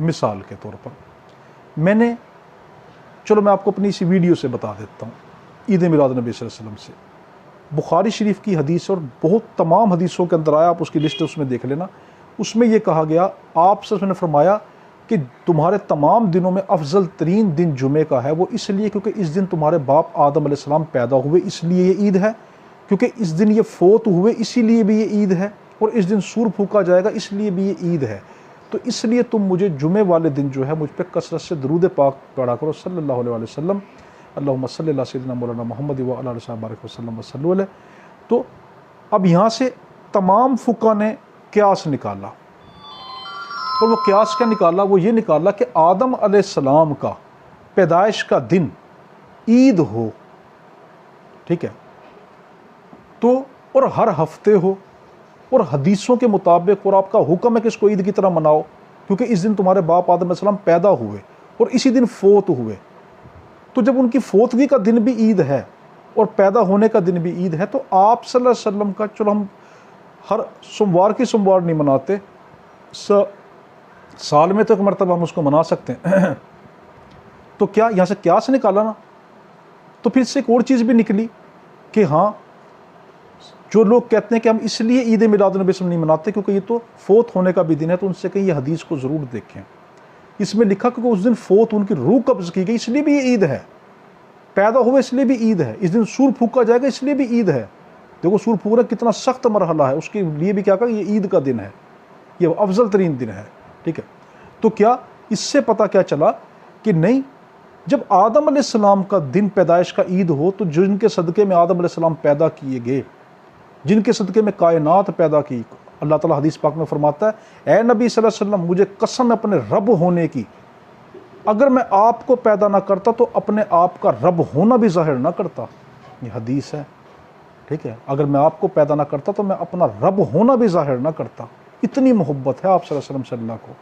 مثال کے طور پر چلو میں آپ کو اپنی اسی ویڈیو سے بتا دیتا ہوں، عید میلاد نبی صلی اللہ علیہ وسلم سے بخاری شریف کی حدیث اور بہت تمام حدیثوں کے اندر آیا، آپ اس کی لسٹ اس میں دیکھ لینا۔ اس میں یہ کہا گیا، آپ صلی اللہ علیہ وسلم نے فرمایا کہ تمہارے تمام دنوں میں افضل ترین دن جمعے کا ہے، وہ اس لیے کیونکہ اس دن تمہارے باپ آدم علیہ السلام پیدا ہوئے، اس لیے یہ عید ہے، کیونکہ اس دن یہ فوت ہوئے اسی لیے بھی یہ عید ہے، اور اس دن سور پھونکا جائے گا اس لیے بھی یہ عید ہے، تو اس لیے تم مجھے جمعے والے دن جو ہے مجھ پہ کثرت سے درود پاک پڑھا کرو صلی اللہ علیہ وسلم، اللہم صلی اللہ سیدنا مولانا محمد و علی آلہ بارک وسلم وصلوا علیہ۔ تو اب یہاں سے تمام فقہا نے قیاس نکالا، اور وہ قیاس کیا نکالا؟ وہ یہ نکالا کہ آدم علیہ السلام کا پیدائش کا دن عید ہو، ٹھیک ہے، تو اور ہر ہفتے ہو، اور حدیثوں کے مطابق، اور آپ کا حکم ہے کہ اس کو عید کی طرح مناؤ کیونکہ اس دن تمہارے باپ آدم علیہ السلام پیدا ہوئے اور اسی دن فوت ہوئے، تو جب ان کی فوتگی کا دن بھی عید ہے اور پیدا ہونے کا دن بھی عید ہے، تو آپ صلی اللہ علیہ وسلم کا، چلو ہم ہر سوموار کی سوموار نہیں مناتے، سال میں تو ایک مرتبہ ہم اس کو منا سکتے ہیں، تو کیا یہاں سے قیاس نکالا نا؟ تو پھر اس سے ایک اور چیز بھی نکلی کہ ہاں، جو لوگ کہتے ہیں کہ ہم اس لیے عید میلاد النبی صلی اللہ علیہ وسلم نہیں مناتے کیونکہ یہ تو فوت ہونے کا بھی دن ہے، تو ان سے کہیں یہ حدیث کو ضرور دیکھیں، اس میں لکھا کہ اس دن فوت ان کی روح قبض کی گئی اس لیے بھی یہ عید ہے، پیدا ہوئے اس لیے بھی عید ہے، اس دن سور پھونکا جائے گا اس لیے بھی عید ہے۔ دیکھو سور پھونکنا کتنا سخت مرحلہ ہے، اس کے لیے بھی کیا کہا، یہ عید کا دن ہے، یہ افضل ترین دن ہے، ٹھیک ہے۔ تو کیا اس سے پتہ کیا چلا کہ نہیں، جب آدم علیہ السلام کا دن پیدائش کا عید ہو تو جن کے صدقے میں آدم علیہ السلام پیدا کیے گئے، جن کے صدقے میں کائنات پیدا کی، اللہ تعالیٰ حدیث پاک میں فرماتا ہے، اے نبی صلی اللہ علیہ وسلم مجھے قسم ہے اپنے رب ہونے کی، اگر میں آپ کو پیدا نہ کرتا تو اپنے آپ کا رب ہونا بھی ظاہر نہ کرتا، یہ حدیث ہے، ٹھیک ہے، اگر میں آپ کو پیدا نہ کرتا تو میں اپنا رب ہونا بھی ظاہر نہ کرتا۔ اتنی محبت ہے آپ صلی اللہ علیہ وسلم سے اللہ کو،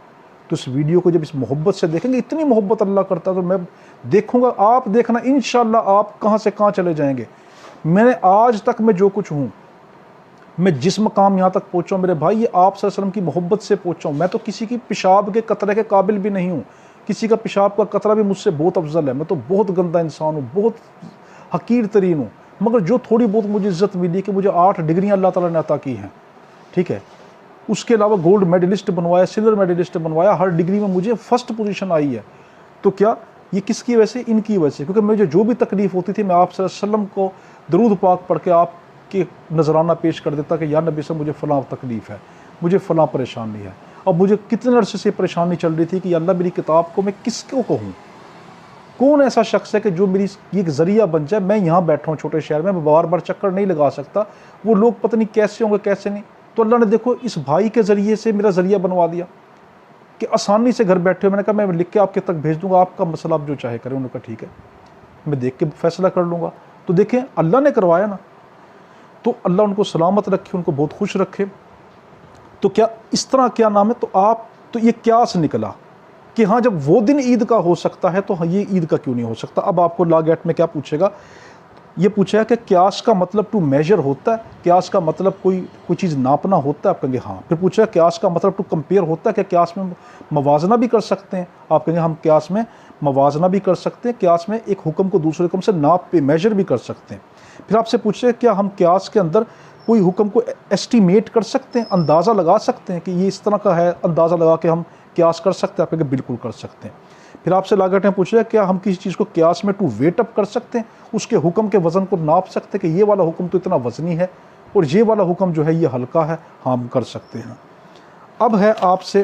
تو اس ویڈیو کو جب اس محبت سے دیکھیں گے، اتنی محبت اللہ کرتا ہے، تو میں دیکھوں گا، آپ دیکھنا انشاءاللہ آپ کہاں سے کہاں چلے جائیں گے۔ میں نے آج تک میں جو کچھ ہوں، میں جس مقام یہاں تک پہنچا ہوں میرے بھائی، یہ آپ صلی اللہ علیہ وسلم کی محبت سے پہنچا ہوں، میں تو کسی کی پیشاب کے قطرے کے قابل بھی نہیں ہوں، کسی کا پیشاب کا قطرہ بھی مجھ سے بہت افضل ہے، میں تو بہت گندا انسان ہوں، بہت حقیر ترین ہوں، مگر جو تھوڑی بہت مجھے عزت ملی کہ مجھے 8 ڈگریاں اللہ تعالیٰ نے عطا کی ہیں، ٹھیک ہے، اس کے علاوہ گولڈ میڈلسٹ بنوایا، سلور میڈلسٹ بنوایا، ہر ڈگری میں مجھے فرسٹ پوزیشن آئی ہے، تو کیا یہ کس کی وجہ سے؟ ان کی وجہ سے، کیونکہ مجھے جو بھی تکلیف ہوتی تھی میں آپ صلی اللہ علیہ وسلم کو درود پاک پڑھ کے آپ کے نذرانہ پیش کر دیتا کہ یا نبی صاحب مجھے فلاں تکلیف ہے، مجھے فلاں پریشانی ہے، اب مجھے کتنے عرصے سے پریشانی چل رہی تھی کہ یا اللہ میری کتاب کو میں کس کو کہوں، کون ایسا شخص ہے کہ جو میری یہ ایک ذریعہ بن جائے، میں یہاں بیٹھا ہوں چھوٹے شہر میں بار بار چکر نہیں لگا سکتا، وہ لوگ پتہ نہیں کیسے ہوں گے کیسے نہیں، تو اللہ نے دیکھو اس بھائی کے ذریعے سے میرا ذریعہ بنوا دیا کہ آسانی سے گھر بیٹھے، میں نے کہا میں لکھ کے آپ کے تک بھیج دوں گا، آپ کا مسئلہ آپ جو چاہے کریں، انہوں نے کہا ٹھیک ہے میں دیکھ کے فیصلہ کر لوں گا، تو دیکھیں اللہ نے کروایا نا، تو اللہ ان کو سلامت رکھے، ان کو بہت خوش رکھے۔ تو کیا اس طرح کیا نام ہے، تو آپ تو یہ قیاس نکلا کہ ہاں جب وہ دن عید کا ہو سکتا ہے تو یہ عید کا کیوں نہیں ہو سکتا۔ اب آپ کو لا گیٹ میں کیا پوچھے گا، یہ پوچھا ہے کہ قیاس کا مطلب ٹو میجر ہوتا ہے، قیاس کا مطلب کوئی چیز ناپنا ہوتا ہے، آپ کہیں گے ہاں۔ پھر پوچھا ہے قیاس کا مطلب ٹو کمپیئر ہوتا ہے، کہ قیاس میں موازنہ بھی کر سکتے ہیں، آپ کہیں گے ہم قیاس میں موازنہ بھی کر سکتے ہیں، قیاس میں ایک حکم کو دوسرے حکم سے ناپ پہ میجر بھی کر سکتے ہیں۔ پھر آپ سے پوچھے کیا ہم قیاس کے اندر کوئی حکم کو ایسٹیمیٹ کر سکتے ہیں، اندازہ لگا سکتے ہیں کہ یہ اس طرح کا ہے، اندازہ لگا کے ہم قیاس کر سکتے ہیں، آپ کہیں گے بالکل کر سکتے ہیں۔ پھر آپ سے لاگٹ ہیں پوچھا کیا ہم کسی چیز کو قیاس میں ٹو ویٹ اپ کر سکتے ہیں، اس کے حکم کے وزن کو ناپ سکتے ہیں کہ یہ والا حکم تو اتنا وزنی ہے اور یہ والا حکم جو ہے یہ ہلکا ہے، ہاں ہم کر سکتے ہیں۔ اب ہے آپ سے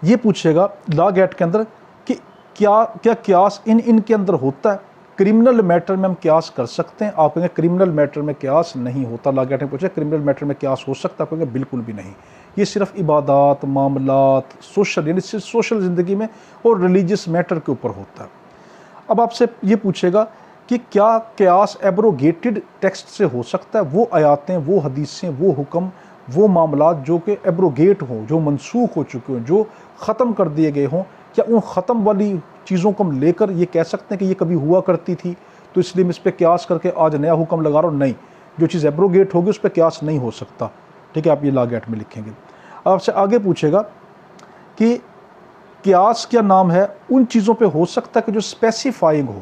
یہ پوچھے گا لا گیٹ کے اندر کہ کیا قیاس ان کے اندر ہوتا ہے، کرمنل میٹر میں ہم قیاس کر سکتے ہیں، آپ کہیں گے کرمنل میٹر میں قیاس نہیں ہوتا۔ لا گیٹ نے پوچھا کرمنل میٹر میں قیاس ہو سکتا ہے، آپ کہیں گے بالکل بھی نہیں، یہ صرف عبادات، معاملات، سوشل یعنی صرف سوشل زندگی میں اور ریلیجس میٹر کے اوپر ہوتا ہے۔ اب آپ سے یہ پوچھے گا کہ کیا قیاس ایبروگیٹڈ ٹیکسٹ سے ہو سکتا ہے، وہ آیاتیں، وہ حدیثیں، وہ حکم، وہ معاملات جو کہ ایبروگیٹ ہوں، جو منسوخ ہو چکے ہوں، جو ختم کر دیے گئے ہوں، کیا ان ختم والی چیزوں کو ہم لے کر یہ کہہ سکتے ہیں کہ یہ کبھی ہوا کرتی تھی تو اس لیے میں اس پہ قیاس کر کے آج نیا حکم لگا رہا ہوں؟ نہیں، جو چیز ایبروگیٹ ہوگی اس پہ قیاس نہیں ہو سکتا، ٹھیک ہے، آپ یہ لا گیٹ میں لکھیں گے۔ آپ سے آگے پوچھے گا کہ قیاس کیا نام ہے ان چیزوں پہ ہو سکتا ہے کہ جو اسپیسیفائنگ ہو،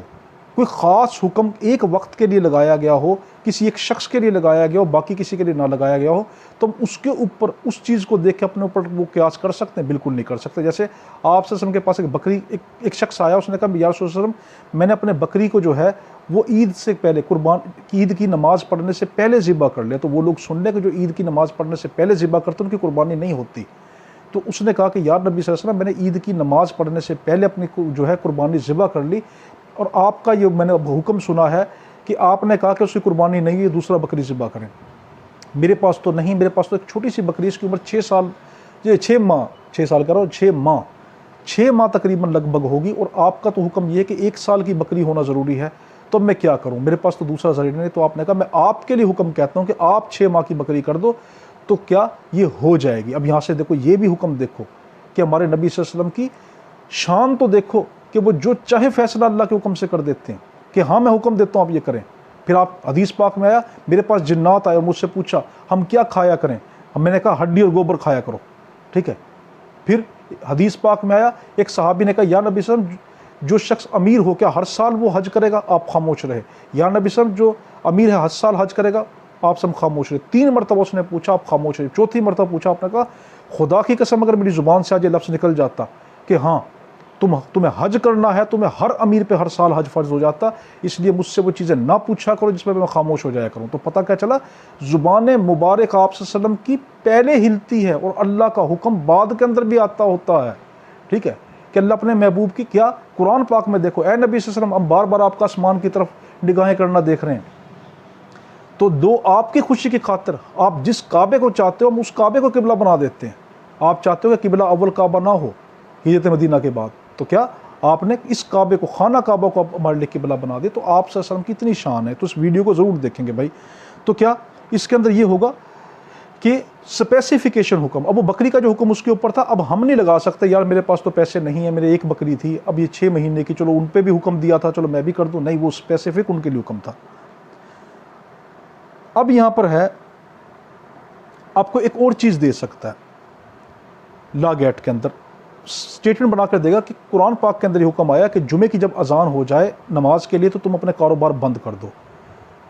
کوئی خاص حکم ایک وقت کے لیے لگایا گیا ہو، کسی ایک شخص کے لیے لگایا گیا ہو، باقی کسی کے لیے نہ لگایا گیا ہو، تو ہم اس کے اوپر اس چیز کو دیکھ کے اپنے اوپر وہ قیاس کر سکتے ہیں؟ بالکل نہیں کر سکتے۔ جیسے آپ صلی اللہ علیہ وسلم کے پاس ایک بکری، ایک شخص آیا، اس نے کہا یا رسول اللہ صلی اللہ علیہ وسلم میں نے اپنے بکری کو جو ہے وہ عید سے پہلے عید کی نماز پڑھنے سے پہلے ذبح کر لیا۔ تو وہ لوگ سن لیں کہ جو عید کی نماز پڑھنے سے پہلے ذبح کرتے ہیں ان کی قربانی نہیں ہوتی۔ تو اس نے کہا کہ یا نبی صلی اللہ علیہ وسلم میں نے عید کی نماز پڑھنے سے پہلے اپنی جو ہے قربانی ذبح کر لی، اور آپ کا یہ میں نے حکم سنا ہے کہ آپ نے کہا کہ اس کی قربانی نہیں ہے، دوسرا بکری ذبح کریں۔ میرے پاس تو نہیں، میرے پاس تو ایک چھوٹی سی بکری، اس کی عمر 6 ماہ تقریباً لگ بھگ ہوگی، اور آپ کا تو حکم یہ ہے کہ 1 سال کی بکری ہونا ضروری ہے، تو میں کیا کروں؟ میرے پاس تو دوسرا ذریعہ نہیں۔ تو آپ نے کہا میں آپ کے لیے حکم کہتا ہوں کہ آپ 6 ماہ کی بکری کر دو، تو کیا یہ ہو جائے گی؟ اب یہاں سے دیکھو، یہ بھی حکم دیکھو کہ ہمارے نبی صلی اللہ علیہ وسلم کی شان تو دیکھو کہ وہ جو چاہے فیصلہ اللہ کے حکم سے کر دیتے ہیں کہ ہاں میں حکم دیتا ہوں آپ یہ کریں۔ پھر آپ حدیث پاک میں آیا، میرے پاس جنات آئے اور مجھ سے پوچھا ہم کیا کھایا کریں؟ میں نے کہا ہڈی اور گوبر کھایا کرو، ٹھیک ہے۔ پھر حدیث پاک میں آیا، ایک صحابی نے کہا یا نبی صلی اللہ علیہ وسلم جو شخص امیر ہو کیا ہر سال وہ حج کرے گا؟ آپ خاموش رہے۔ یا نبی صلی اللہ علیہ وسلم جو امیر ہے ہر سال حج کرے گا؟ آپ سب خاموش رہے۔ 3 مرتبہ اس نے پوچھا، آپ خاموش رہے۔ چوتھی مرتبہ پوچھا، آپ نے کہا خدا کی قسم اگر میری زبان سے آج یہ لفظ نکل جاتا کہ ہاں تمہیں حج کرنا ہے، تمہیں ہر امیر پہ ہر سال حج فرض ہو جاتا، اس لیے مجھ سے وہ چیزیں نہ پوچھا کرو جس پہ میں خاموش ہو جایا کروں۔ تو پتہ کیا چلا؟ زبان مبارک آپ صلی اللہ علیہ وسلم کی پہلے ہلتی ہے اور اللہ کا حکم بعد کے اندر بھی آتا ہوتا ہے، ٹھیک ہے، کہ اللہ اپنے محبوب کی کیا قرآن پاک میں دیکھو، اے نبی صلی اللہ علیہ وسلم ہم بار بار آپ کا آسمان کی طرف نگاہیں کرنا دیکھ رہے ہیں، تو آپ کی خوشی کی خاطر آپ جس کعبے کو چاہتے ہو ہم اس کعبے کو قبلہ بنا دیتے ہیں۔ آپ چاہتے ہو کہ قبلہ اول کعبہ نہ ہو ہجرت مدینہ کے بعد، تو کیا آپ نے اس کعبے کو، خانہ کعبہ کو ہمارے لیے قبلہ بنا دیا۔ تو آپ صلی اللہ علیہ وسلم کی اتنی شان ہے، تو اس ویڈیو کو ضرور دیکھیں گے بھائی۔ تو کیا اس کے اندر یہ ہوگا کہ اسپیسیفیکیشن حکم، اب وہ بکری کا جو حکم اس کے اوپر تھا، اب ہم نہیں لگا سکتے یار میرے پاس تو پیسے نہیں ہیں، میرے ایک بکری تھی، اب یہ 6 مہینے کی، چلو ان پہ بھی حکم دیا تھا، چلو میں بھی کر دوں، نہیں، وہ اسپیسیفک ان کے لیے حکم تھا۔ اب یہاں پر ہے آپ کو ایک اور چیز دے سکتا ہے لا گیٹ کے اندر، اسٹیٹمنٹ بنا کر دے گا کہ قرآن پاک کے اندر یہ حکم آیا کہ جمعے کی جب اذان ہو جائے نماز کے لیے تو تم اپنے کاروبار بند کر دو۔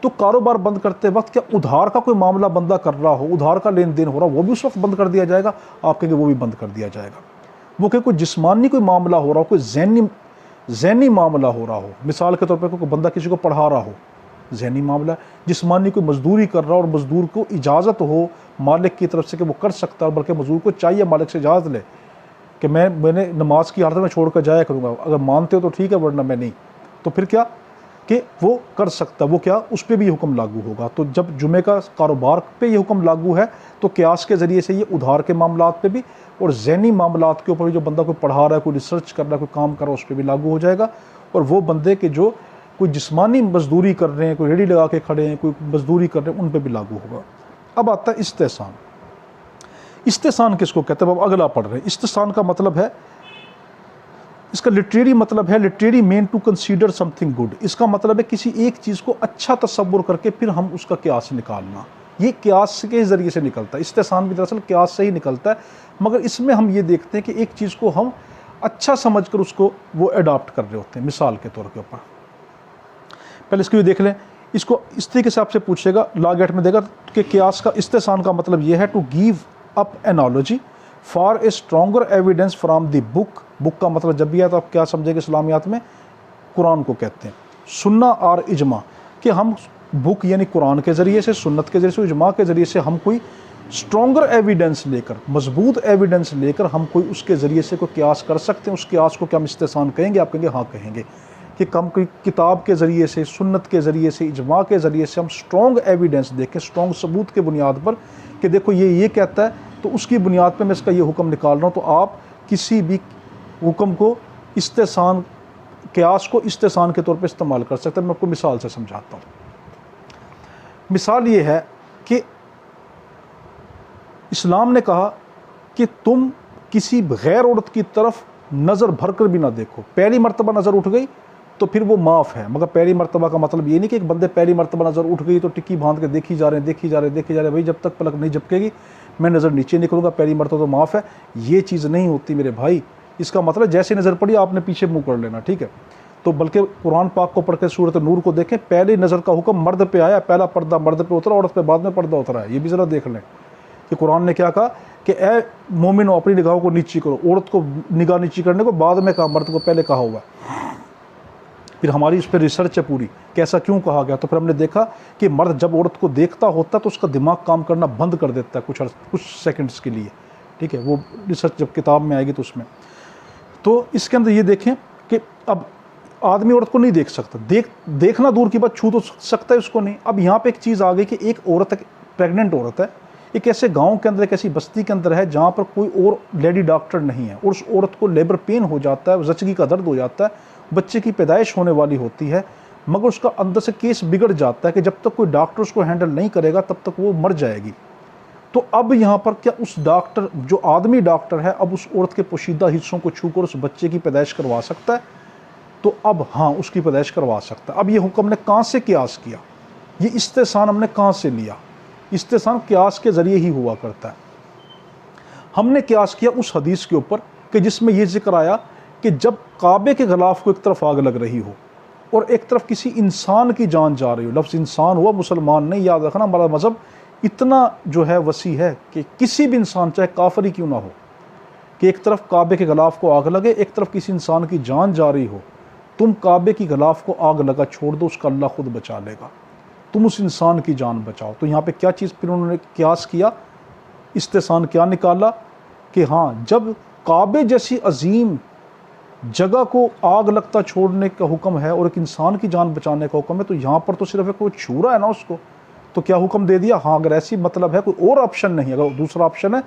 تو کاروبار بند کرتے وقت کیا ادھار کا کوئی معاملہ بندہ کر رہا ہو، ادھار کا لین دین ہو رہا ہو، وہ بھی اس وقت بند کر دیا جائے گا؟ آپ کہیں گے وہ بھی بند کر دیا جائے گا۔ وہ کہ کوئی جسمانی کوئی معاملہ ہو رہا ہو، کوئی ذہنی معاملہ ہو رہا ہو، مثال کے طور پہ کوئی بندہ کسی کو پڑھا رہا ہو، ذہنی معاملہ ہے، جسمانی کوئی مزدوری کر رہا ہو اور مزدور کو اجازت ہو مالک کی طرف سے کہ وہ کر سکتا ہے، بلکہ مزدور کو چاہیے مالک سے اجازت لے کہ میں نے نماز کی حالت میں چھوڑ کر جایا کروں گا، اگر مانتے ہو تو ٹھیک ہے ورنہ میں نہیں، تو پھر کیا کہ وہ کر سکتا، وہ کیا اس پہ بھی یہ حکم لاگو ہوگا۔ تو جب جمعے کا کاروبار پہ یہ حکم لاگو ہے تو قیاس کے ذریعے سے یہ ادھار کے معاملات پہ بھی اور ذہنی معاملات کے اوپر بھی، جو بندہ کوئی پڑھا رہا ہے، کوئی ریسرچ کر رہا ہے، کوئی کام کر رہا ہے، اس پہ بھی لاگو ہو جائے گا۔ اور وہ بندے کے جو کوئی جسمانی مزدوری کر رہے ہیں، کوئی ریڑھی لگا کے کھڑے ہیں، کوئی مزدوری کر رہے ہیں، ان پہ بھی لاگو ہوگا۔ اب آتا ہے استحسان۔ استحسان کس کو کہتے ہیں؟ اب اگلا پڑھ رہے ہیں۔ استحسان کا مطلب ہے، اس کا لٹریری مطلب ہے literary mean to consider something good. اس کا مطلب ہے کسی ایک چیز کو اچھا تصور کر کے پھر ہم اس کا قیاس نکالنا۔ یہ قیاس کے ذریعے سے نکلتا ہے، استحسان بھی دراصل قیاس سے ہی نکلتا ہے، مگر اس میں ہم یہ دیکھتے ہیں کہ ایک چیز کو ہم اچھا سمجھ کر اس کو وہ اڈاپٹ کر رہے ہوتے ہیں۔ مثال کے طور کے اوپر پہلے اس کو یہ دیکھ لیں، اس کو اس طریقے سے آپ سے پوچھے گا، لا گیٹ میں دے گا کہ قیاس کا استحسان کا مطلب یہ ہے to give up analogy for a stronger evidence from the book. Book کا مطلب جب بھی ہے تو آپ کیا سمجھیں گے اسلامیات میں؟ قرآن کو کہتے ہیں۔ سننا اور اجماع، کہ ہم بک یعنی قرآن کے ذریعے سے، سنت کے ذریعے سے، اجماع کے ذریعے سے ہم کوئی اسٹرانگر ایویڈنس لے کر، مضبوط ایویڈنس لے کر ہم کوئی اس کے ذریعے سے کوئی قیاس کر سکتے ہیں۔ اس قیاس کو کیا ہم استحسان کہیں گے؟ آپ کہیں گے ہاں کہیں گے، کہ ہم کوئی کتاب کے ذریعے سے، سنت کے ذریعے سے، اجماع کے ذریعے سے ہم اسٹرانگ ایویڈنس دیکھیں، اسٹرانگ ثبوت کے بنیاد پر کہ دیکھو یہ کہتا ہے، تو اس کی بنیاد پہ میں اس کا یہ حکم نکال رہا ہوں۔ تو آپ کسی بھی حکم کو استحسان، قیاس کو استحسان کے طور پہ استعمال کر سکتے ہیں۔ میں آپ کو مثال سے سمجھاتا ہوں۔ مثال یہ ہے کہ اسلام نے کہا کہ تم کسی غیر عورت کی طرف نظر بھر کر بھی نہ دیکھو۔ پہلی مرتبہ نظر اٹھ گئی تو پھر وہ معاف ہے، مگر پہلی مرتبہ کا مطلب یہ نہیں کہ ایک بندے پہلی مرتبہ نظر اٹھ گئی تو ٹکی باندھ کے دیکھی جا رہے ہیں بھائی جب تک پلک نہیں جھپکے گی میں نظر نیچے نہیں کروں گا، پہلی مرتبہ تو معاف ہے، یہ چیز نہیں ہوتی میرے بھائی۔ اس کا مطلب جیسے نظر پڑی آپ نے پیچھے منہ کر لینا، ٹھیک ہے؟ تو بلکہ قرآن پاک کو پڑھ کے سورۃ نور کو دیکھیں، پہلی نظر کا حکم مرد پہ آیا، پہلا پردہ مرد پہ اترا، عورت پہ بعد میں پردہ اترا ہے۔ یہ بھی ذرا دیکھ لیں کہ قرآن نے کیا کہا کہ اے مومنو اپنی نگاہوں کو نیچی کرو، عورت کو نگاہ نیچی کرنے کو بعد میں کہا، مرد کو پہلے کہا ہوا ہے۔ پھر ہماری اس پہ ریسرچ ہے پوری کہ ایسا کیوں کہا گیا، تو پھر ہم نے دیکھا کہ مرد جب عورت کو دیکھتا ہوتا ہے تو اس کا دماغ کام کرنا بند کر دیتا ہے کچھ سیکنڈز کے لیے، ٹھیک ہے؟ وہ ریسرچ جب کتاب میں آئے گی تو اس میں، تو اس کے اندر یہ دیکھیں کہ اب آدمی عورت کو نہیں دیکھ سکتا، دیکھنا دور کی بات، چھو تو سکتا ہے اس کو نہیں۔ اب یہاں پہ ایک چیز آ گئی کہ ایک عورت، پریگننٹ عورت ہے، ایک ایسے گاؤں کے اندر، ایک ایسی بستی کے اندر ہے جہاں پر کوئی اور لیڈی ڈاکٹر نہیں ہے، اور اس عورت کو لیبر پین ہو جاتا ہے، زچگی کا درد ہو جاتا ہے، بچے کی پیدائش ہونے والی ہوتی ہے، مگر اس کا اندر سے کیس بگڑ جاتا ہے کہ جب تک کوئی ڈاکٹر اس کو ہینڈل نہیں کرے گا تب تک وہ مر جائے گی۔ تو اب یہاں پر کیا اس ڈاکٹر، جو آدمی ڈاکٹر ہے، اب اس عورت کے پوشیدہ حصوں کو چھو کر اس بچے کی پیدائش کروا سکتا ہے؟ تو اب ہاں، اس کی پیدائش کروا سکتا ہے۔ اب یہ حکم نے کہاں سے قیاس کیا؟ یہ استحسان ہم نے کہاں سے لیا؟ استحسان قیاس کے ذریعے ہی ہوا کرتا ہے۔ ہم نے قیاس کیا اس حدیث کے اوپر کہ جس میں یہ ذکر آیا کہ جب کعبے کے غلاف کو ایک طرف آگ لگ رہی ہو اور ایک طرف کسی انسان کی جان جا رہی ہو، لفظ انسان ہوا، مسلمان نہیں، یاد رکھنا ہمارا مذہب اتنا جو ہے وسیع ہے کہ کسی بھی انسان چاہے کافر ہی کیوں نہ ہو، کہ ایک طرف کعبے کے غلاف کو آگ لگے، ایک طرف کسی انسان کی جان جا رہی ہو، تم کعبے کی غلاف کو آگ لگا چھوڑ دو، اس کا اللہ خود بچا لے گا، تم اس انسان کی جان بچاؤ۔ تو یہاں پہ کیا چیز پھر انہوں نے قیاس کیا، استحسان کیا نکالا کہ ہاں، جب کعبے جیسی عظیم جگہ کو آگ لگتا چھوڑنے کا حکم ہے اور ایک انسان کی جان بچانے کا حکم ہے، تو یہاں پر تو صرف کوئی چھو رہا ہے نا اس کو، تو کیا حکم دے دیا؟ ہاں، اگر ایسی مطلب ہے، کوئی اور آپشن نہیں، اگر دوسرا آپشن ہے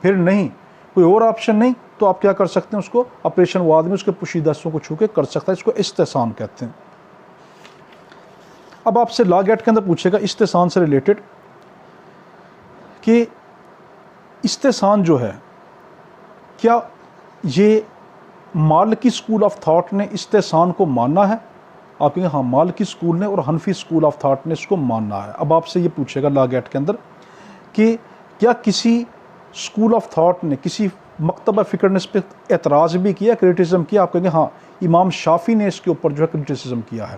پھر نہیں، کوئی اور آپشن نہیں، تو آپ کیا کر سکتے ہیں؟ اس کو آپریشن وہ آدمی اس کے پوشیدہ حصوں کو چھو کے کر سکتا ہے، اس کو استحسان کہتے ہیں۔ اب آپ سے لا گیٹ کے اندر پوچھے گا استحسان سے ریلیٹڈ کہ استحسان جو ہے، کیا یہ مالکی اسکول آف تھاٹ نے استحسان کو ماننا ہے؟ آپ کہیں گے ہاں، مالکی اسکول نے اور حنفی اسکول آف تھاٹ نے اس کو ماننا ہے۔ اب آپ سے یہ پوچھے گا لا گیٹ کے اندر کہ کیا کسی اسکول آف تھاٹ نے، کسی مکتبہ فکر نے اس پہ اعتراض بھی کیا، کریٹیسزم کیا؟ آپ کہیں گے ہاں، امام شافعی نے اس کے اوپر جو ہے کریٹیسزم کیا ہے،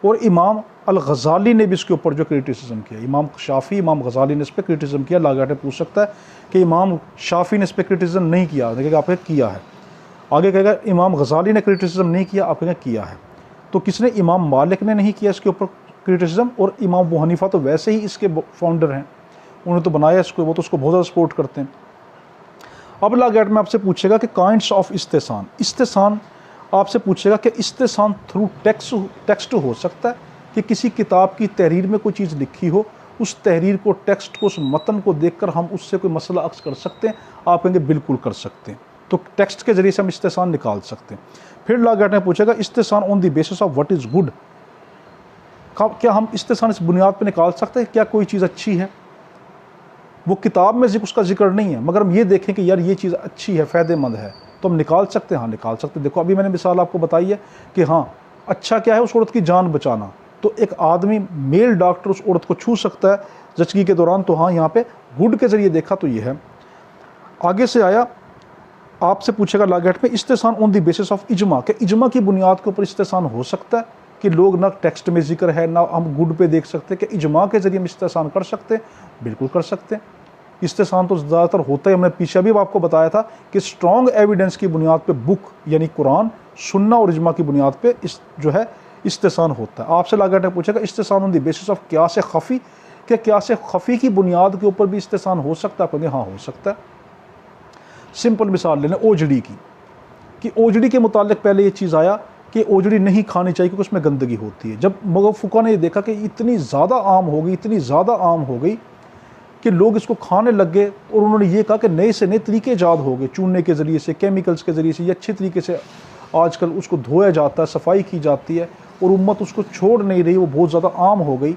اور امام الغزالی نے بھی اس کے اوپر جو کریٹیسزم کیا۔ امام شافعی، امام غزالی نے اس پہ کریٹیسزم کیا۔ لا گیٹ پوچھ سکتا ہے کہ امام شافعی نے اس پہ کریٹیسزم نہیں کیا، دیکھیں آپ نے کیا ہے۔ آگے کہے گا امام غزالی نے کریٹیسزم نہیں کیا، آپ کہیں گے کیا ہے۔ تو کس نے؟ امام مالک نے نہیں کیا اس کے اوپر کریٹیسزم، اور امام ابو حنیفہ تو ویسے ہی اس کے فاؤنڈر ہیں، انہوں نے تو بنایا اس کو، وہ تو اس کو بہت زیادہ سپورٹ کرتے ہیں۔ اب لا گیٹ میں آپ سے پوچھے گا کہ کائنڈس آف استحسان، استحسان آپ سے پوچھے گا کہ استحسان تھرو ٹیکسٹ ہو سکتا ہے، کہ کسی کتاب کی تحریر میں کوئی چیز لکھی ہو، اس تحریر کو، ٹیکسٹ کو، اس متن کو دیکھ کر ہم اس سے کوئی مسئلہ عکس کر سکتے ہیں؟ آپ کہیں گے بالکل کر سکتے ہیں، تو ٹیکسٹ کے ذریعے سے ہم استحسان نکال سکتے ہیں۔ پھر لا گیٹ نے پوچھے گا استحسان on the basis of what is good, کیا ہم استحسان اس بنیاد پہ نکال سکتے ہیں کیا کوئی چیز اچھی ہے؟ وہ کتاب میں اس کا ذکر نہیں ہے، مگر ہم یہ دیکھیں کہ یار یہ چیز اچھی ہے، فائدہ مند ہے، تو ہم نکال سکتے ہیں؟ ہاں نکال سکتے ہیں۔ دیکھو ابھی میں نے مثال آپ کو بتائی ہے کہ ہاں، اچھا کیا ہے؟ اس عورت کی جان بچانا، تو ایک آدمی، میل ڈاکٹر اس عورت کو چھو سکتا ہے زچگی کے دوران، تو ہاں یہاں پہ گڈ کے ذریعے دیکھا تو یہ ہے۔ آگے سے آیا، آپ سے پوچھے گا لا گیٹ میں استحسان آن دی بیسس آف اجماع، کہ اجماع کی بنیاد کے اوپر استحسان ہو سکتا ہے؟ کہ لوگ نہ ٹیکسٹ میں ذکر ہے نہ ہم گڈ پہ دیکھ سکتے، کہ اجماع کے ذریعے ہم استحسان کر سکتے ہیں؟ بالکل کر سکتے ہیں۔ استحسان تو زیادہ تر ہوتا ہے، ہم نے پیچھے بھی آپ کو بتایا تھا کہ اسٹرانگ ایویڈنس کی بنیاد پہ، بک یعنی قرآن، سننا اور اجماع کی بنیاد پہ جو ہے استحسان ہوتا ہے۔ آپ سے لا گیٹ پوچھے گا استحسان آن دی بیسس آف قیاس خفی، کہ قیاس خفی کی بنیاد کے اوپر بھی استحسان ہو سکتا ہے؟ کہیں گے ہاں ہو سکتا ہے۔ سمپل مثال لے لیں اوجڑی کی، کہ اوجڑی کے متعلق پہلے یہ چیز آیا کہ اوجڑی نہیں کھانی چاہیے کیونکہ اس میں گندگی ہوتی ہے۔ جب مگر فقہ نے یہ دیکھا کہ اتنی زیادہ عام ہو گئی، اتنی زیادہ عام ہو گئی کہ لوگ اس کو کھانے لگ گئے، اور انہوں نے یہ کہا کہ نئے سے نئے طریقے ایجاد ہو گئے، چوننے کے ذریعے سے، کیمیکلز کے ذریعے سے، یہ اچھے طریقے سے آج کل اس کو دھویا جاتا ہے، صفائی کی جاتی ہے، اور امت اس کو چھوڑ نہیں رہی، وہ بہت زیادہ عام ہو گئی۔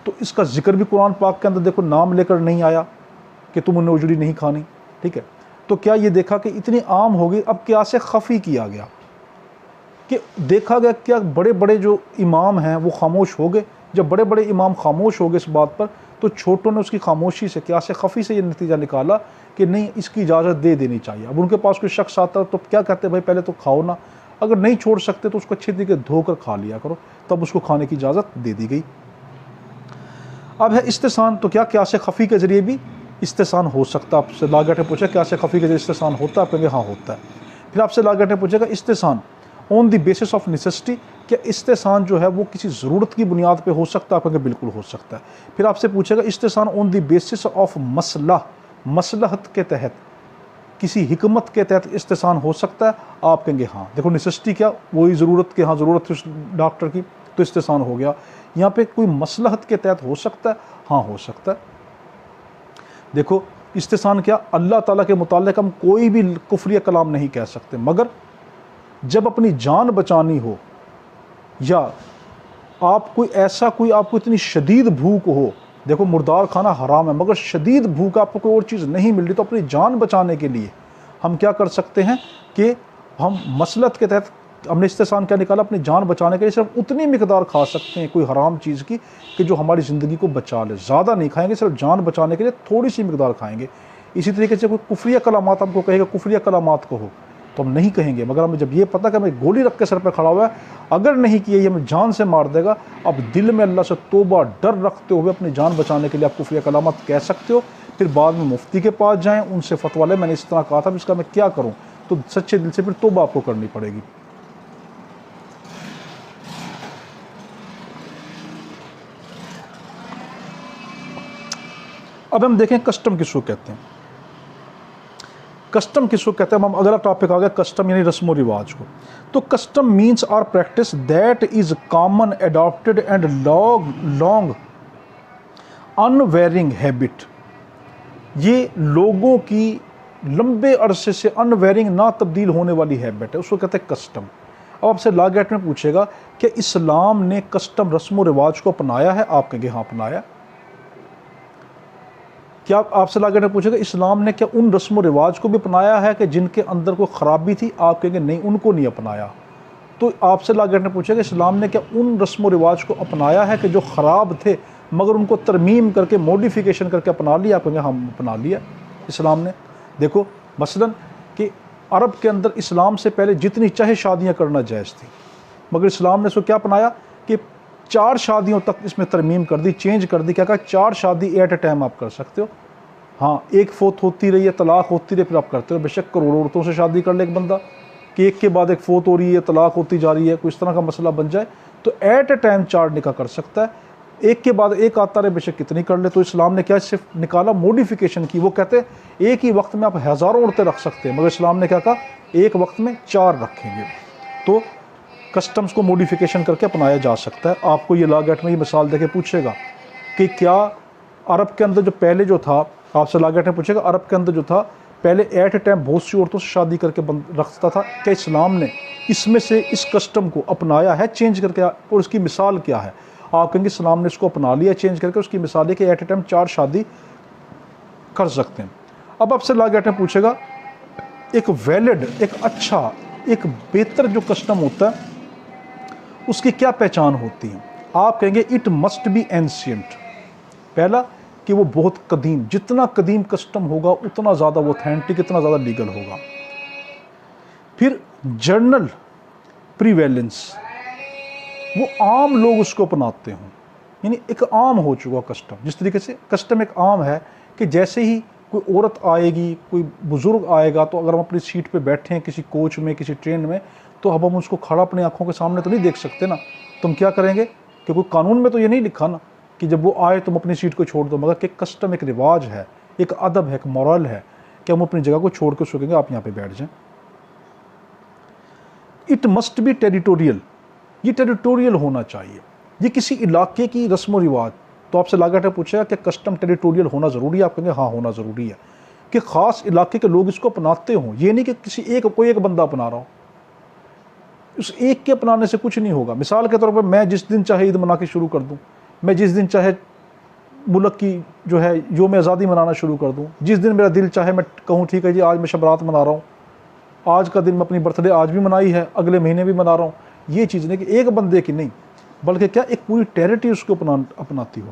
تو اس کا ذکر بھی قرآن پاک کے اندر دیکھو نام لے کر نہیں آیا کہ تم انہیں اوجڑی نہیں کھانی، ٹھیک ہے؟ تو کیا یہ دیکھا کہ اتنی عام ہو گئی، اب قیاس خفی کیا گیا، کہ دیکھا گیا کیا بڑے بڑے جو امام ہیں وہ خاموش ہو گئے۔ جب بڑے بڑے امام خاموش ہو گئے اس بات پر، تو تو چھوٹوں نے اس کی خاموشی سے، قیاس خفی سے یہ نتیجہ نکالا کہ نہیں، اس کی اجازت دے دینی چاہیے۔ اب ان کے پاس کوئی شخص آتا ہے تو کیا کہتے ہیں، بھائی پہلے تو کھاؤ نا، اگر نہیں چھوڑ سکتے تو اس کو اچھی طریقے دھو کر کھا لیا کرو، تب اس کو کھانے کی اجازت دے دی گئی۔ اب ہے استحسان، تو کیا قیاس خفی کے ذریعے بھی استحسان ہو سکتا ہے؟ آپ سے لاگٹ نے پوچھا قیاس خفی کے ذریعے استحسان ہوتا ہے؟ آپ کہیں گے ہاں ہوتا ہے۔ پھر آپ سے لاگٹ نے پوچھے گا استحسان on the basis of necessity, کیا استحسان جو ہے وہ کسی ضرورت کی بنیاد پہ ہو سکتا ہے؟ آپ کہیں گے بالکل ہو سکتا ہے۔ پھر آپ سے پوچھے گا استحسان آن دی بیسس آف مصلحت کے تحت، کسی حکمت کے تحت استحسان ہو سکتا ہے؟ آپ کہیں گے ہاں۔ دیکھو نیسیسٹی کیا، وہی ضرورت، کہ ہاں ضرورت ہے ڈاکٹر کی تو استحسان ہو گیا۔ یہاں پہ کوئی مصلحت کے تحت ہو سکتا ہے؟ ہاں ہو سکتا ہے۔ دیکھو استحسان کیا، اللہ تعالیٰ کے متعلق ہم کوئی بھی کفریہ کلام نہیں کہہ سکتے، مگر جب اپنی جان بچانی ہو، یا آپ کو اتنی شدید بھوک ہو، دیکھو مردار کھانا حرام ہے، مگر شدید بھوک، آپ کو کوئی اور چیز نہیں مل رہی، تو اپنی جان بچانے کے لیے ہم کیا کر سکتے ہیں کہ ہم مصلحت کے تحت، ہم نے استحسان کیا نکالا، اپنی جان بچانے کے لیے صرف اتنی مقدار کھا سکتے ہیں کوئی حرام چیز کی کہ جو ہماری زندگی کو بچا لے، زیادہ نہیں کھائیں گے، صرف جان بچانے کے لیے تھوڑی سی مقدار کھائیں گے۔ اسی طریقے سے کوئی کفریہ کلامات ہم کو کہے گا کفریہ کلامات کو ہو تو ہم نہیں کہیں گے، مگر ہمیں جب یہ پتہ کہ ہمیں گولی رکھ کے سر پہ کھڑا ہوا ہے، اگر نہیں کیا یہ ہمیں جان سے مار دے گا، اب دل میں اللہ سے توبہ ڈر رکھتے ہوئے اپنی جان بچانے کے لیے آپ کفریہ کلامات کہہ سکتے ہو۔ پھر بعد میں مفتی کے پاس جائیں، ان سے فتویٰ لیں، میں نے اس طرح کہا تھا، اس کا میں کیا کروں، تو سچے دل سے پھر توبہ آپ کو کرنی پڑے گی۔ اب ہم دیکھیں کسٹم کس کو کہتے ہیں۔ کسٹم کس کو کہتے ہیں؟ ہم اگلا ٹاپک آ گیا کسٹم، یعنی رسم و رواج کو۔ تو custom means or practice that is common adopted and long enduring habit, یہ لوگوں کی لمبے عرصے سے انویئرنگ، نہ تبدیل ہونے والی ہیبٹ ہے، اس کو کہتے ہیں کسٹم۔ اب آپ سے لا گیٹ میں پوچھے گا کہ اسلام نے کسٹم، رسم و رواج کو اپنایا ہے؟ آپ کہیں گے ہاں اپنایا۔ کیا آپ سے لاگٹ نے پوچھے گا اسلام نے کیا ان رسم و رواج کو بھی اپنایا ہے کہ جن کے اندر کوئی خرابی تھی؟ آپ کہیں گے نہیں، ان کو نہیں اپنایا۔ تو آپ سے لاگٹ نے پوچھے گا اسلام نے کیا ان رسم و رواج کو اپنایا ہے کہ جو خراب تھے مگر ان کو ترمیم کر کے، موڈیفیکیشن کر کے اپنا لیا؟ آپ کہیں گے ہم اپنا لیا اسلام نے۔ دیکھو مثلا کہ عرب کے اندر اسلام سے پہلے جتنی چاہے شادیاں کرنا جائز تھی، مگر اسلام نے اس کو کیا اپنایا کہ 4 شادیوں تک اس میں ترمیم کر دی، چینج کر دی۔ کیا کہا 4 شادی ایٹ اے ٹائم آپ کر سکتے ہو، ہاں ایک فوت ہوتی رہی ہے، طلاق ہوتی رہی، پھر آپ کرتے ہو۔ بے شک کروڑوں عورتوں سے شادی کر لے ایک بندہ کہ ایک کے بعد ایک فوت ہو رہی ہے، طلاق ہوتی جا رہی ہے، کوئی اس طرح کا مسئلہ بن جائے تو ایٹ اے ٹائم 4 نکاح کر سکتا ہے، ایک کے بعد ایک آتا رہے، بے شک کتنی کر لے۔ تو اسلام نے کیا صرف نکالا، موڈیفیکیشن کی۔ وہ کہتے ہیں ایک ہی وقت میں آپ ہزاروں عورتیں رکھ سکتے ہیں، مگر اسلام نے کیا کہا ایک وقت میں 4 رکھیں گے۔ تو کسٹمز کو موڈیفیکیشن کر کے اپنایا جا سکتا ہے۔ آپ کو یہ لا گیٹ میں یہ مثال دے کے پوچھے گا کہ کیا عرب کے اندر جو پہلے جو تھا، آپ سے لا گیٹ میں پوچھے گا عرب کے اندر جو تھا پہلے ایٹ اے ٹائم بہت سی عورتوں سے شادی کر کے رکھتا تھا، کیا اسلام نے اس میں سے اس کسٹم کو اپنایا ہے چینج کر کے، اور اس کی مثال کیا ہے؟ آپ کہیں گے اسلام نے اس کو اپنا لیا چینج کر کے، اس کی مثال ہے کہ ایٹ اے ٹائم 4 شادی کر سکتے ہیں۔ اب آپ سے لا گیٹ میں پوچھے گا ایک ویلڈ، ایک اچھا، ایک بہتر جو کسٹم ہوتا ہے اس کی کیا پہچان ہوتی ہے؟ آپ کہیں گے اٹ مسٹ بی اینشینٹ۔ پہلا کہ وہ بہت قدیم، جتنا قدیم کسٹم ہوگا اتنا زیادہ وہ اوتھینٹک، اتنا زیادہ لیگل ہوگا۔ پھر جرنل پریویلنس، وہ عام لوگ اس کو اپناتے ہوں، یعنی ایک عام ہو چکا کسٹم۔ جس طریقے سے کسٹم ایک عام ہے کہ جیسے ہی کوئی عورت آئے گی، کوئی بزرگ آئے گا، تو اگر ہم اپنی سیٹ پہ بیٹھے ہیں کسی کوچ میں، کسی ٹرین میں، تو اب ہم اس کو کھڑا اپنی آنکھوں کے سامنے تو نہیں دیکھ سکتے نا، تو ہم کیا کریں گے کہ کوئی قانون میں تو یہ نہیں لکھا نا کہ جب وہ آئے تم اپنی سیٹ کو چھوڑ دو، مگر کہ کسٹم، ایک رواج ہے، ایک ادب ہے، ایک مورل ہے کہ ہم اپنی جگہ کو چھوڑ کے سکیں گے، آپ یہاں پہ بیٹھ جائیں۔ اٹ مسٹ بی ٹیریٹوریل، یہ ٹیریٹوریل ہونا چاہیے، یہ کسی علاقے کی رسم و رواج۔ تو آپ سے لاگٹ نے پوچھا کہ کسٹم ٹیریٹوریل ہونا ضروری ہے؟ آپ کہیں گے ہاں ہونا ضروری ہے، کہ خاص علاقے کے لوگ اس کو اپناتے ہوں، یہ نہیں کہ کوئی ایک بندہ اپنا رہا ہو، اس ایک کے اپنانے سے کچھ نہیں ہوگا۔ مثال کے طور پر میں جس دن چاہے عید منا کے شروع کر دوں، میں جس دن چاہے ملک کی جو ہے یوم آزادی منانا شروع کر دوں، جس دن میرا دل چاہے میں کہوں ٹھیک ہے جی آج میں شب رات منا رہا ہوں، آج کا دن میں اپنی برتھ ڈے آج بھی منائی ہے، اگلے مہینے بھی منا رہا ہوں۔ یہ چیز نہیں کہ ایک بندے کی نہیں، بلکہ کیا ایک پوری ٹیریٹری اس کو اپناتی ہو۔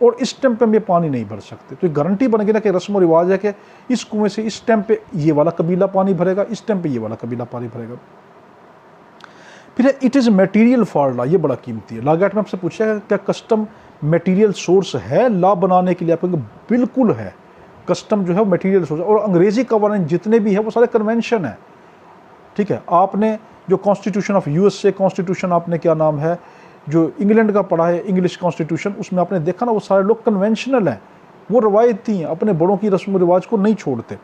اور اس ٹائم پہ ہم یہ پانی نہیں بھر سکتے، تو یہ گارنٹی بن گئی نا کہ رسم و رواج ہے کہ اس کنویں سے اس ٹائم پہ یہ والا قبیلہ پانی بھرے گا، اس ٹائم پہ یہ والا قبیلہ پانی بھرے گا۔ پھر it is material for law, یہ بڑا قیمتی ہے۔ لا گیٹ میں آپ سے پوچھا ہے کیا کسٹم میٹیریل سورس ہے لا بنانے کے لیے؟ آپ کہیں گے بالکل ہے، کسٹم جو ہے وہ میٹیریل سورس ہے، اور انگریزی قوانین جتنے بھی ہیں وہ سارے کنونشن ہیں، ٹھیک ہے۔ آپ نے جو constitution of U S A, constitution آپ نے کیا نام ہے جو انگلینڈ کا پڑھا ہے انگلش کانسٹیٹیوشن، اس میں آپ نے دیکھا نا وہ سارے لوگ کنونشنل ہیں، وہ روایتی ہیں، اپنے بڑوں کی رسم و رواج کو نہیں چھوڑتے۔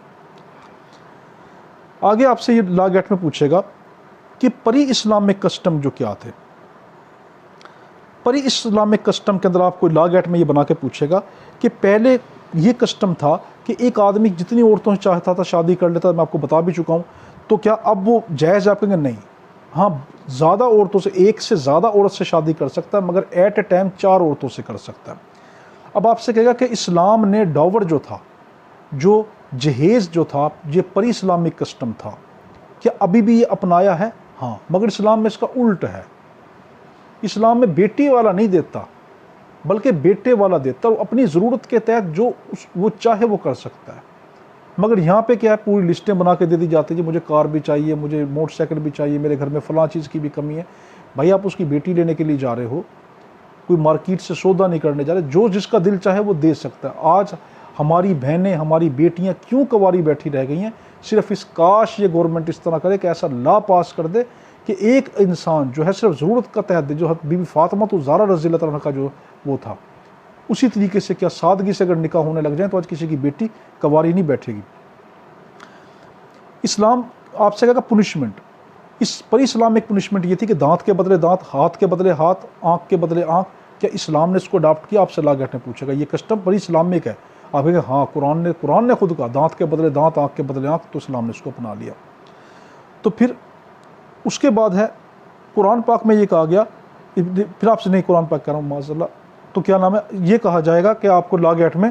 آگے آپ سے یہ لا گیٹ میں پوچھے گا کہ پری اسلامک کسٹم جو کیا تھے، پری اسلامک کسٹم کے اندر آپ کو لا گیٹ میں یہ بنا کے پوچھے گا کہ پہلے یہ کسٹم تھا کہ ایک آدمی جتنی عورتوں سے چاہتا تھا شادی کر لیتا، میں آپ کو بتا بھی چکا ہوں، تو کیا اب وہ جائز؟ آپ کہیں گے نہیں، ہاں زیادہ عورتوں سے، ایک سے زیادہ عورت سے شادی کر سکتا ہے، مگر ایٹ اے ٹائم 4 عورتوں سے کر سکتا ہے۔ اب آپ سے کہے گا کہ اسلام نے ڈاور جو تھا، جو جہیز جو تھا، یہ پری اسلامک کسٹم تھا، کیا ابھی بھی یہ اپنایا ہے؟ ہاں، مگر اسلام میں اس کا الٹ ہے، اسلام میں بیٹی والا نہیں دیتا بلکہ بیٹے والا دیتا، وہ اپنی ضرورت کے تحت جو وہ چاہے وہ کر سکتا ہے۔ مگر یہاں پہ کیا ہے، پوری لسٹیں بنا کے دے دی جاتی ہیں، جی مجھے کار بھی چاہیے، مجھے موٹر سائیکل بھی چاہیے، میرے گھر میں فلاں چیز کی بھی کمی ہے۔ بھائی آپ اس کی بیٹی لینے کے لیے جا رہے ہو، کوئی مارکیٹ سے سودا نہیں کرنے جا رہے، جو جس کا دل چاہے وہ دے سکتا ہے۔ آج ہماری بہنیں، ہماری بیٹیاں کیوں کواری بیٹھی رہ گئی ہیں؟ صرف اس کاش یہ گورنمنٹ اس طرح کرے کہ ایسا لا پاس کر دے کہ ایک انسان جو ہے صرف ضرورت کا تحت دے، جو بی بی فاطمہ تو زہرا رضی اللہ تعالیٰ کا جو وہ تھا، اسی طریقے سے کیا سادگی سے اگر نکاح ہونے لگ جائیں تو آج کسی کی بیٹی کواری نہیں بیٹھے گی۔ اسلام آپ سے کہا کہ پنشمنٹ، اس پری اسلامک پنشمنٹ یہ تھی کہ دانت کے بدلے دانت، ہاتھ کے بدلے ہاتھ، آنکھ کے بدلے آنکھ۔ کیا اسلام نے اس کو اڈاپٹ کیا؟ آپ سے لا گیٹ نے پوچھے گا یہ کسٹم پری اسلامک ہے؟ آپ کہیں گے ہاں، قرآن نے خود کہا دانت کے بدلے دانت، آنکھ کے بدلے آنکھ، تو اسلام نے اس کو اپنا لیا۔ تو پھر اس کے بعد ہے قرآن پاک میں یہ کہا گیا، پھر آپ سے نہیں قرآن پاک کہہ رہا ہوں معاذ اللہ، تو کیا نام ہے، یہ کہا جائے گا کہ آپ کو لا گیٹ میں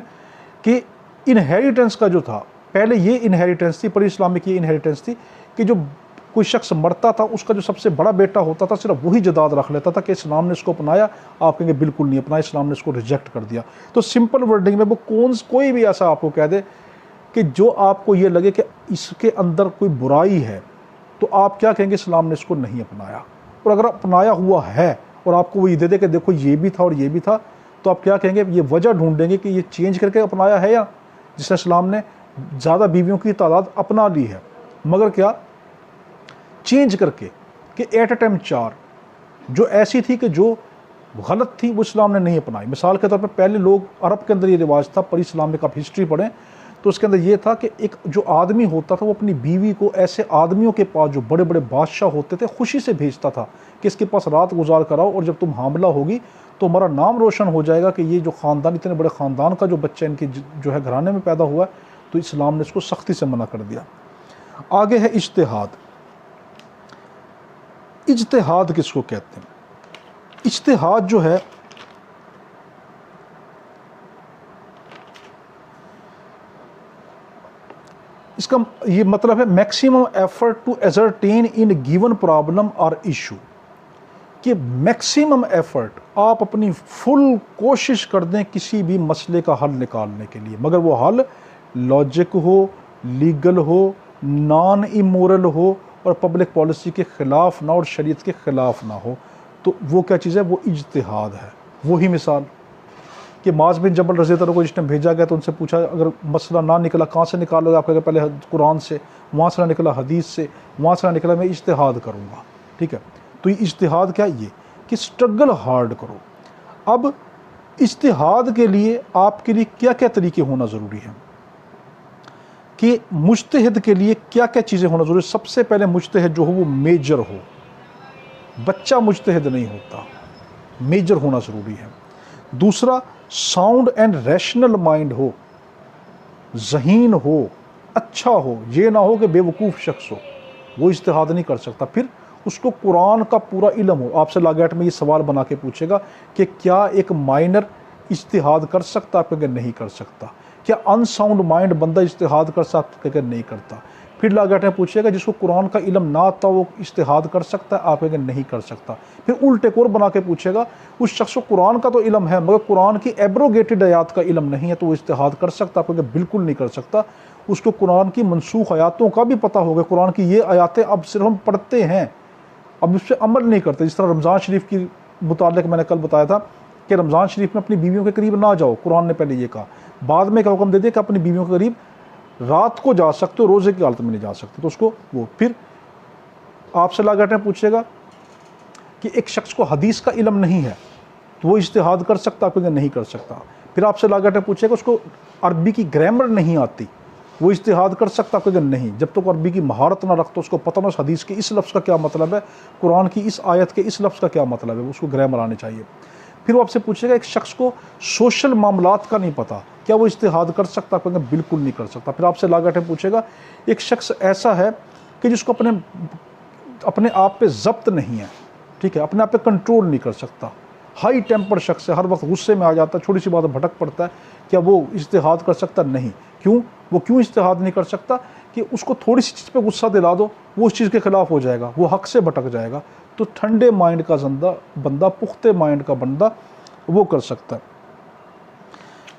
کہ انہیریٹنس کا جو تھا، پہلے یہ انہیریٹنس تھی، پری اسلامک یہ انہیریٹنس تھی کہ جو کوئی شخص مرتا تھا اس کا جو سب سے بڑا بیٹا ہوتا تھا صرف وہی جداد رکھ لیتا تھا۔ کہ اسلام نے اس کو اپنایا؟ آپ کہیں گے بالکل نہیں اپنایا، اسلام نے اس کو ریجیکٹ کر دیا۔ تو سمپل ورڈنگ میں وہ کوئی بھی ایسا آپ کو کہہ دے کہ جو آپ کو یہ لگے کہ اس کے اندر کوئی برائی ہے، تو آپ کیا کہیں گے؟ اسلام نے اس کو نہیں اپنایا۔ اور اگر اپنایا ہوا ہے اور آپ کو وہ یہ دے دے کہ دیکھو یہ بھی تھا اور یہ بھی تھا، تو آپ کیا کہیں گے؟ یہ وجہ ڈھونڈیں گے کہ یہ چینج کر کے اپنایا ہے، یا جس طرح اسلام نے زیادہ بیویوں کی تعداد اپنا لی ہے، مگر کیا چینج کر کے کہ ایٹ اے ٹائم 4 جو ایسی تھی کہ جو غلط تھی وہ اسلام نے نہیں اپنائی۔ مثال کے طور پر پہلے لوگ عرب کے اندر یہ رواج تھا، پری اسلامک آپ ہسٹری پڑھیں تو اس کے اندر یہ تھا کہ ایک جو آدمی ہوتا تھا وہ اپنی بیوی کو ایسے آدمیوں کے پاس جو بڑے بڑے بادشاہ ہوتے تھے خوشی سے بھیجتا تھا کہ اس کے پاس رات گزار کراؤ، اور جب تم حاملہ ہوگی تو ہمارا نام روشن ہو جائے گا کہ یہ جو خاندان، اتنے بڑے خاندان کا جو بچہ ان کے جو ہے گھرانے میں پیدا ہوا ہے۔ تو اسلام نے اس کو سختی سے منع کر دیا۔ آگے ہے اجتہاد۔ اجتہاد کس کو کہتے ہیں؟ اجتہاد جو ہے اس کا یہ مطلب ہے maximum effort to ascertain in given problem اور ایشو، کہ میکسیمم ایفرٹ آپ اپنی فل کوشش کر دیں کسی بھی مسئلے کا حل نکالنے کے لیے، مگر وہ حل لاجک ہو، لیگل ہو، نان ایمورل ہو، اور پبلک پالیسی کے خلاف نہ اور شریعت کے خلاف نہ ہو۔ تو وہ کیا چیز ہے؟ وہ اجتہاد ہے۔ وہی مثال کہ معاذ بن جبل رضی اللہ عنہ کو جس نے بھیجا گیا تو ان سے پوچھا اگر مسئلہ نہ نکلا کہاں سے نکالو گے؟ آپ کہا پہلے قرآن سے، وہاں سے نہ نکلا حدیث سے، وہاں سے نہ نکلا میں اجتہاد کروں گا، ٹھیک ہے۔ تو یہ اجتہاد کیا؟ یہ کہ اسٹرگل ہارڈ کرو۔ اب اجتہاد کے لیے آپ کے لیے کیا کیا طریقے ہونا ضروری ہیں، کہ مجتہد کے لیے کیا کیا چیزیں ہونا ضروری ہے؟ سب سے پہلے مجتہد جو ہو وہ میجر ہو، بچہ مجتہد نہیں ہوتا، میجر ہونا ضروری ہے۔ دوسرا ساؤنڈ اینڈ ریشنل مائنڈ ہو، ذہین ہو، اچھا ہو، یہ نہ ہو کہ بے وقوف شخص ہو، وہ اجتہاد نہیں کر سکتا۔ پھر اس کو قرآن کا پورا علم ہو۔ آپ سے لا گیٹ میں یہ سوال بنا کے پوچھے گا کہ کیا ایک مائنر اجتہاد کر سکتا؟ آپ کہیں نہیں کر سکتا۔ کیا ان ساؤنڈ مائنڈ بندہ اجتہاد کر سکتا؟ کہ نہیں کرتا۔ پھر لاگٹ پوچھے گا جس کو قرآن کا علم نہ آتا وہ اجتہاد کر سکتا ہے؟ آپ کہیں گے نہیں کر سکتا۔ پھر الٹے کو بنا کے پوچھے گا اس شخص کو قرآن کا تو علم ہے مگر قرآن کی ایبروگیٹڈ آیات کا علم نہیں ہے تو وہ اجتہاد کر سکتا؟ آپ کہیں گے بالکل نہیں کر سکتا۔ اس کو قرآن کی منسوخ آیاتوں کا بھی پتہ ہوگا، قرآن کی یہ آیاتیں اب صرف ہم پڑھتے ہیں، اب اس پہ عمل نہیں کرتے۔ جس طرح رمضان شریف کی متعلق میں نے کل بتایا تھا کہ رمضان شریف میں اپنی بیویوں کے قریب نہ جاؤ، قرآن نے پہلے یہ کہا، بعد میں کا حکم دے دیا کہ اپنی بیویوں کے قریب رات کو جا سکتے ہو، روزے کی حالت میں نہیں جا سکتے، تو اس کو وہ پھر آپ سے لاگٹ پوچھے گا کہ ایک شخص کو حدیث کا علم نہیں ہے تو وہ اجتہاد کر سکتا؟ آپ نہیں کر سکتا۔ پھر آپ سے لاگٹ پوچھے گا اس کو عربی کی گرامر نہیں آتی وہ اجتہاد کر سکتا؟ آپ نہیں، جب تک عربی کی مہارت نہ رکھتا اس کو پتہ نہ اس حدیث کے اس لفظ کا کیا مطلب ہے، قرآن کی اس آیت کے اس لفظ کا کیا مطلب ہے، اس کو گرامر آنی چاہیے۔ پھر وہ آپ سے پوچھے گا ایک شخص کو سوشل معاملات کا نہیں پتہ، کیا وہ اجتہاد کر سکتا؟ آپ کہیں گے بالکل نہیں کر سکتا۔ پھر آپ سے لاگٹ پوچھے گا ایک شخص ایسا ہے کہ جس کو اپنے آپ پہ ضبط نہیں ہے، ٹھیک ہے، اپنے آپ پہ کنٹرول نہیں کر سکتا، ہائی ٹیمپر شخص ہے، ہر وقت غصے میں آ جاتا ہے، چھوٹی سی بات بھٹک پڑتا ہے، کیا وہ اجتہاد کر سکتا؟ نہیں۔ کیوں؟ وہ کیوں اجتہاد نہیں کر سکتا کہ اس کو تھوڑی سی چیز پہ غصہ دلا دو وہ اس چیز کے خلاف ہو جائے گا، وہ حق سے بھٹک جائے گا۔ تو ٹھنڈے مائنڈ کا بندہ، پختہ مائنڈ کا بندہ وہ کر سکتا ہے۔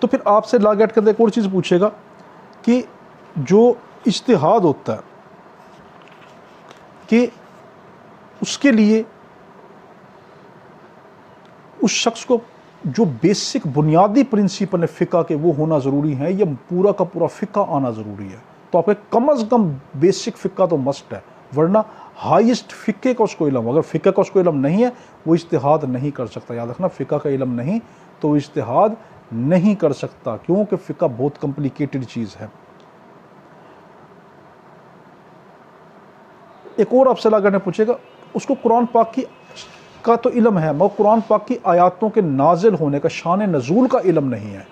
تو پھر آپ سے لاگٹ کے ایک اور چیز پوچھے گا کہ جو اجتہاد ہوتا ہے کہ اس کے لیے اس شخص کو جو بیسک بنیادی پرنسپل ہے فقہ کے وہ ہونا ضروری ہے یا پورا کا پورا فقہ آنا ضروری ہے؟ تو آپ کم از کم بیسک فقہ تو مسٹ ہے، ورنہ ہائیسٹ فقہ کا اس کو علم، اگر فقہ کا اس کو علم نہیں ہے وہ اجتہاد نہیں کر سکتا۔ یاد رکھنا فقہ کا علم نہیں تو وہ اجتہاد نہیں کر سکتا، کیونکہ فقہ بہت کمپلیکیٹڈ چیز ہے۔ ایک اور آپ سے لاگٹ پوچھے گا اس کو قرآن پاک کا تو علم ہے مگر قرآن پاک کی آیاتوں کے نازل ہونے کا، شان نزول کا علم نہیں ہے،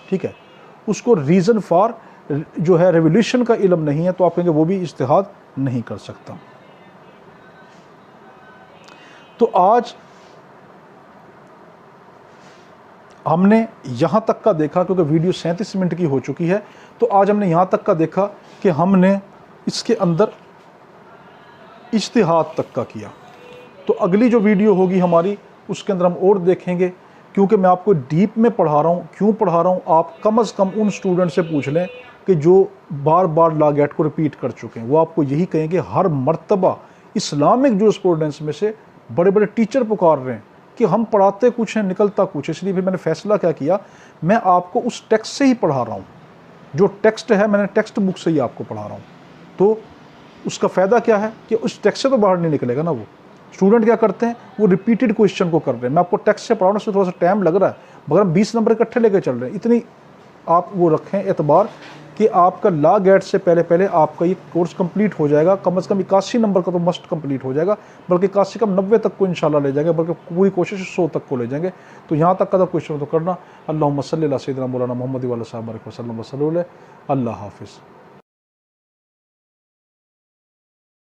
ٹھیک ہے، اس کو ریزن فار جو ہے ریولیوشن کا علم نہیں ہے، تو آپ کہیں گے وہ بھی اجتہاد نہیں کر سکتا۔ تو آج ہم نے یہاں تک کا دیکھا، کیونکہ ویڈیو 37 منٹ کی ہو چکی ہے، تو آج ہم نے یہاں تک کا دیکھا کہ ہم نے اس کے اندر اجتہاد تک کا کیا۔ تو اگلی جو ویڈیو ہوگی ہماری اس کے اندر ہم اور دیکھیں گے، کیونکہ میں آپ کو ڈیپ میں پڑھا رہا ہوں۔ کیوں پڑھا رہا ہوں؟ آپ کم از کم ان اسٹوڈنٹ سے پوچھ لیں کہ جو بار بار لاگیٹ کو ریپیٹ کر چکے ہیں، وہ آپ کو یہی کہیں گے ہر مرتبہ اسلامک جو اسٹوڈنٹس میں سے بڑے بڑے ٹیچر پکار رہے ہیں کہ ہم پڑھاتے کچھ ہیں نکلتا کچھ، اس لیے پھر میں نے فیصلہ کیا کیا، میں آپ کو اس ٹیکسٹ سے ہی پڑھا رہا ہوں، جو ٹیکسٹ ہے میں نے ٹیکسٹ بک سے ہی آپ کو پڑھا رہا ہوں۔ تو اس کا فائدہ کیا ہے کہ اس ٹیکسٹ سے تو باہر نہیں نکلے گا نا وہ۔ اسٹوڈنٹ کیا کرتے ہیں وہ ریپیٹڈ کویشچن کو کر رہے ہیں، میں آپ کو ٹیکسٹ سے پڑھا رہا ہوں، اس میں تھوڑا سا ٹائم لگ رہا ہے مگر ہم 20 نمبر اکٹھے لے کے چل رہے ہیں۔ اتنی آپ وہ رکھیں اعتبار کہ آپ کا لاگیٹ سے پہلے آپ کا یہ کورس کمپلیٹ ہو جائے گا، کم از کم 81 نمبر کا تو مسٹ کمپلیٹ ہو جائے گا، بلکہ 81 کم 90 تک کو انشاءاللہ لے جائیں گے، بلکہ پوری کوشش 100 تک کو لے جائیں گے۔ تو یہاں تک کا تو کویشچن تو کرنا۔ اللہم صلی علی سیدنا مولانا محمد و علی صحابہ وسلم وسلم۔ اللہ حافظ۔